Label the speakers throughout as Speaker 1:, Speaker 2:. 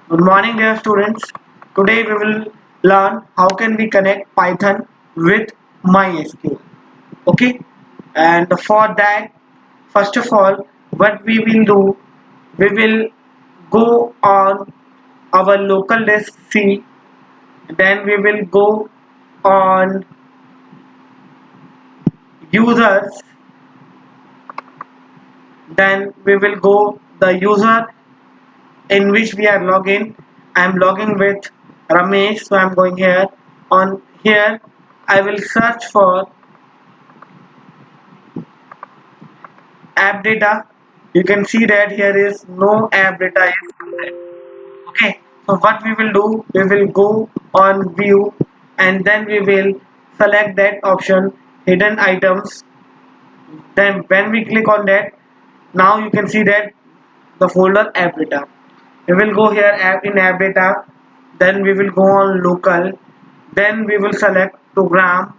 Speaker 1: Good morning, dear students. Today we will learn how can we connect Python with MySQL. Okay, and for that, first of all, what we will do, we will go on our local disk C. Then we will go on users. Then we will go the user in which we are logging. I am logging with Ramesh, so I am going here. On here, I will search for app data. You can see that here is no app data. Okay, so what we will do, we will go on view and then we will select that option hidden items. Then when we click on that, now you can see that the folder app data. We will go here in app data, then we will go on local, then we will select program,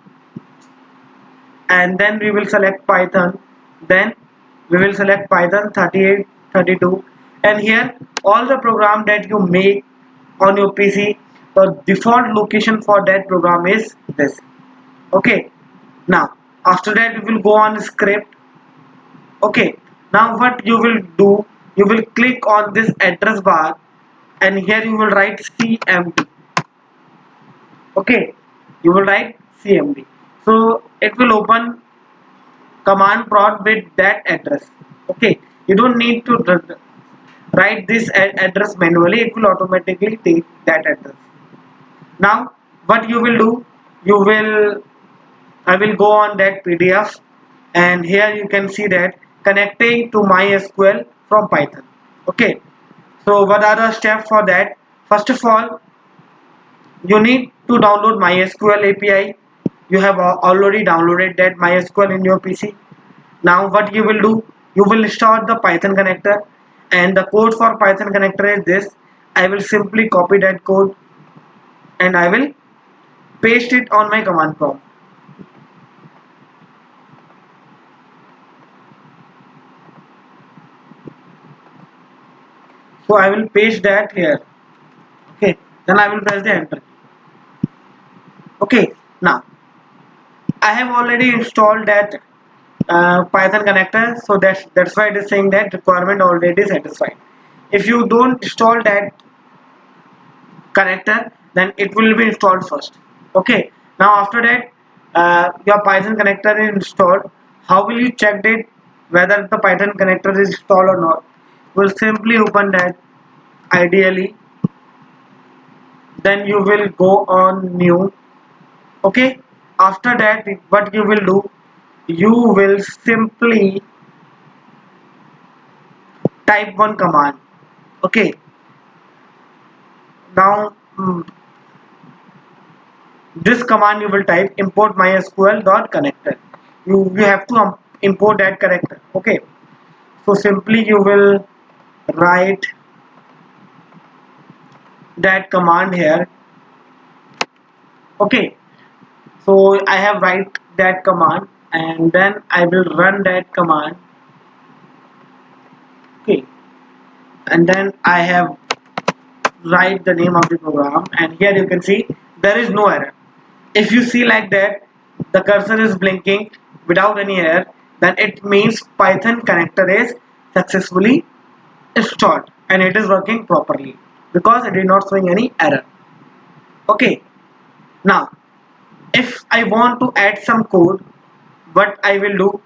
Speaker 1: and then we will select Python, then we will select Python 38 32, and here all the program that you make on your PC, the default location for that program is this. Okay, now after that we will go on script. Okay, now what you will do, you will click on this address bar and here you will write CMD. Okay, you will write CMD, so it will open command prompt with that address. Okay, you don't need to write this address manually, it will automatically take that address. Now what you will do, you will I will go on that PDF and here you can see that connecting to MySQL from Python. Okay, so what are the steps for that? First of all, you need to download MySQL API. You have already downloaded that MySQL in your PC. Now what you will do, you will start the Python connector, and the code for Python connector is this. I will simply copy that code and I will paste it on my command prompt. So I will paste that here. Okay, then I will press the enter. Okay, now I have already installed that Python connector, so that's why it is saying that requirement already satisfied. If you don't install that connector, then it will be installed first. Okay, now after that your Python connector is installed. How will you check it whether the Python connector is installed or not? We'll simply open that ideally, then you will go on new. Okay, after that what you will do, you will simply type one command. Okay, now this command you will type import mysql dot connector. You have to import that connector. Okay, so simply you will write that command here. Okay, so I have write that command and then I will run that command. Okay, and then I have write the name of the program and here you can see there is no error. If you see like that the cursor is blinking without any error, then it means Python connector is successfully installed and it is working properly because it is not showing any error. Okay, now if I want to add some code, what I will do,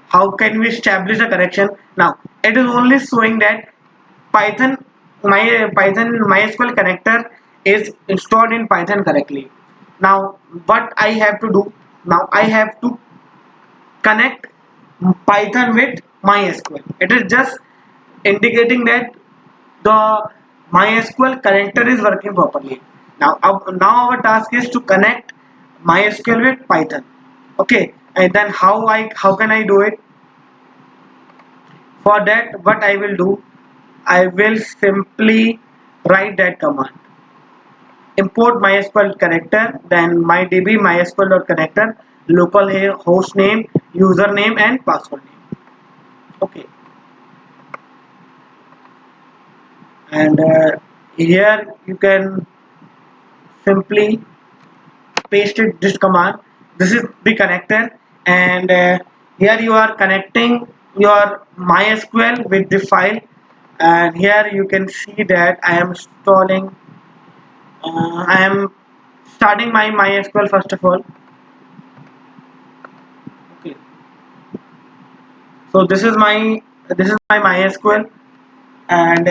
Speaker 1: how can we establish a connection? Now it is only showing that Python Python MySQL connector is installed in Python correctly. Now what I have to do, now I have to connect Python with MySQL. It is just indicating that the MySQL connector is working properly. Now our task is to connect MySQL with Python. Okay, and then how can I do it? For that, what I will do, I will simply write that command. Import MySQL connector, then mydb mysql.connector, local host name, username, and password name. Okay, and Here you can simply paste it this command. This is the connector, and here you are connecting your MySQL with the file, and here you can see that I am installing I am starting my MySQL first of all. Okay, so this is my MySQL, and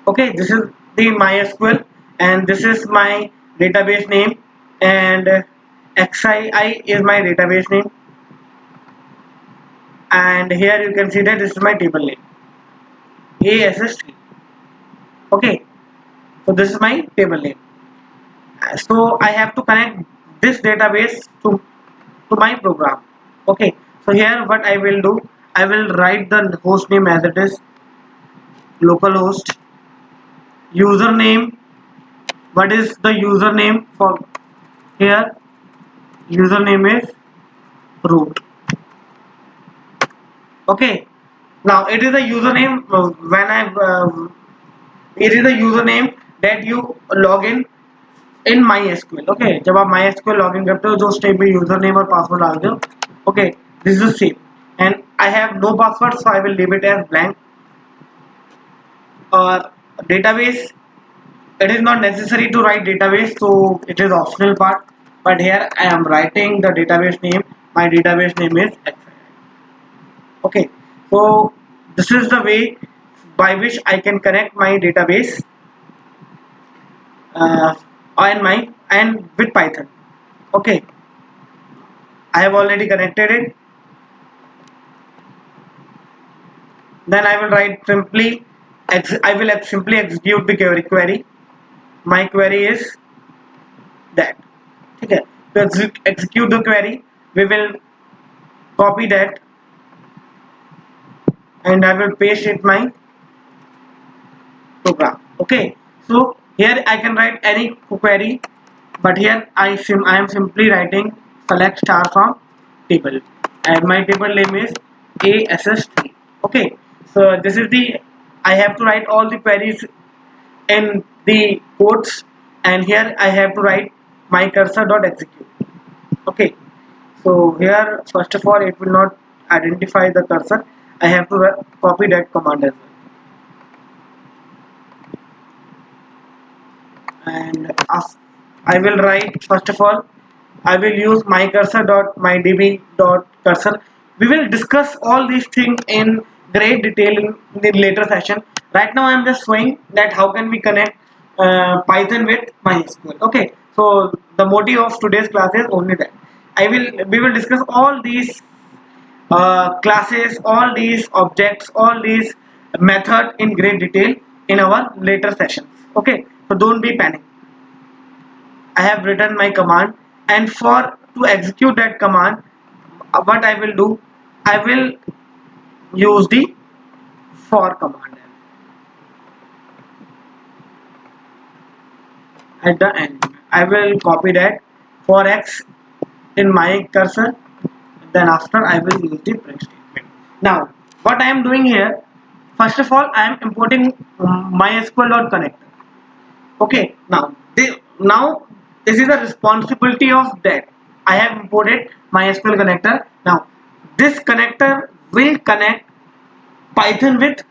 Speaker 1: okay, this is the MySQL, and this is my database name, and XII is my database name, and here you can see that this is my table name, ASS3. Okay, so this is my table name. So I have to connect this database to my program. Okay, so here what I will do, I will write the host name as it is, localhost, username. What is the username for here? Username is root. Okay, now it is a username when I it is a username that you log in MySQL. Okay, जब आप MySQL login करते हो जो उस type में username और password डालते हो. Okay, this is the same, and I have no password, so I will leave it as blank. Or database, it is not necessary to write database, so it is optional part. But here I am writing the database name. My database name is X. Okay, so this is the way by which I can connect my database uh, and with Python. Okay, I have already connected it. Then I will write simply I will simply execute the query. My query is that. Okay, to execute the query, we will copy that and I will paste it my program. Okay, so here I can write any query, but here I am simply writing select star from table, and my table name is ASS3. Okay, so this is the I have to write all the queries in the quotes, and here I have to write my cursor dot execute. Okay, so here first of all it will not identify the cursor. I have to copy that command as well, and I will write first of all I will use my cursor dot my db dot cursor. We will discuss all these things in great detail in the later session. Right now I am just showing that how can we connect Python with MySQL. Okay, so the motive of today's class is only that. We will discuss all these classes, all these objects, all these method in great detail in our later sessions. Okay, so don't be panic. I have written my command, and for to execute that command, what I will do, I will use the for command at the end. I will copy that for x in my cursor, then after I will use the print statement. Now what I am doing here, first of all I am importing MySQL.connector. Okay, now this is the responsibility of that. I have imported MySQL connector. Now this connector will connect Python with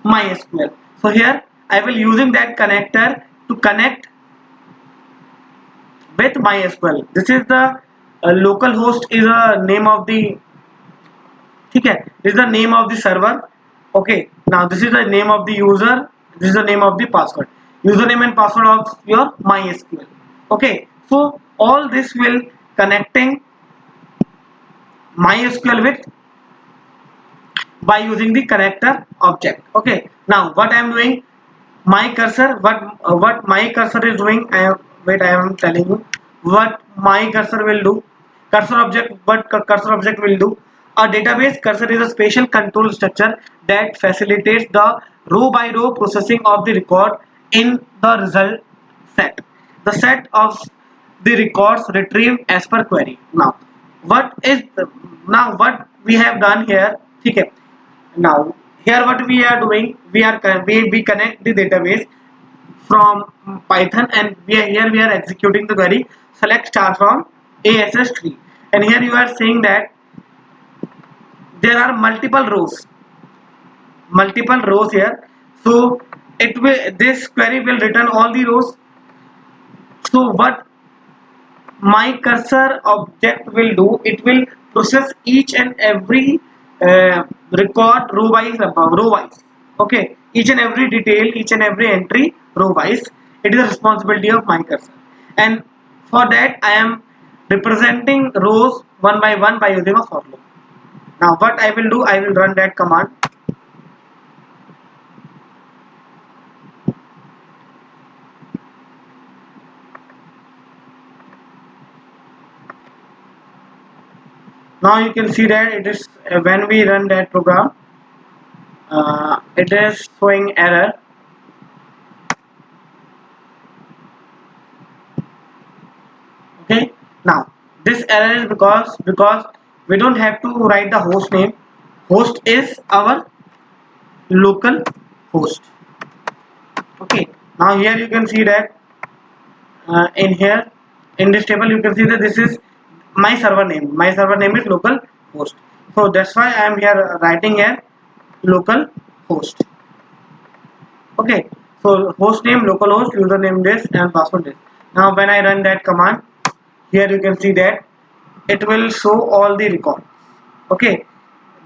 Speaker 1: MySQL. So here I will using that connector to connect with MySQL. This is the local host is a name of the ठीक है, this is the name of the server. Okay, now this is the name of the user, this is the name of the password, username and password of your MySQL. Okay, so all this will connecting MySQL with by using the connector object. Okay, now what I am doing, my cursor, what my cursor is doing, I am telling you what my cursor will do. Cursor object, what cursor object will do, a database cursor is a special control structure that facilitates the row by row processing of the record in the result set, the set of the records retrieved as per query. Now what is now what we have done here, okay. Now here what we are doing, we connect the database from Python, and we are executing the query select star from ASS3. And here you are saying that there are multiple rows here, so it will, this query will return all the rows. So what my cursor object will do, it will process each and every record row wise, okay, each and every detail, each and every entry row wise. It is the responsibility of my cursor, and for that I am representing rows one by one by using a for loop. Now what I will do, I will run that command. Now you can see that it is when we run that program, it is showing error. Okay, now this error is because we don't have to write the host name. Host is our local host. Okay, now here you can see that in here in this table you can see that this is my server name. My server name is local host, so that's why I am here writing here local host. Okay, so host name localhost, username this, and password this. Now when I run that command, here you can see that it will show all the records. Okay,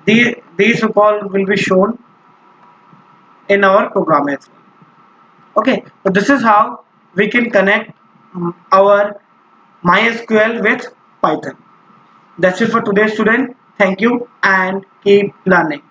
Speaker 1: these records will be shown in our program as well. Okay, so this is how we can connect our MySQL with Python. That's it for today, student. Thank you and keep learning.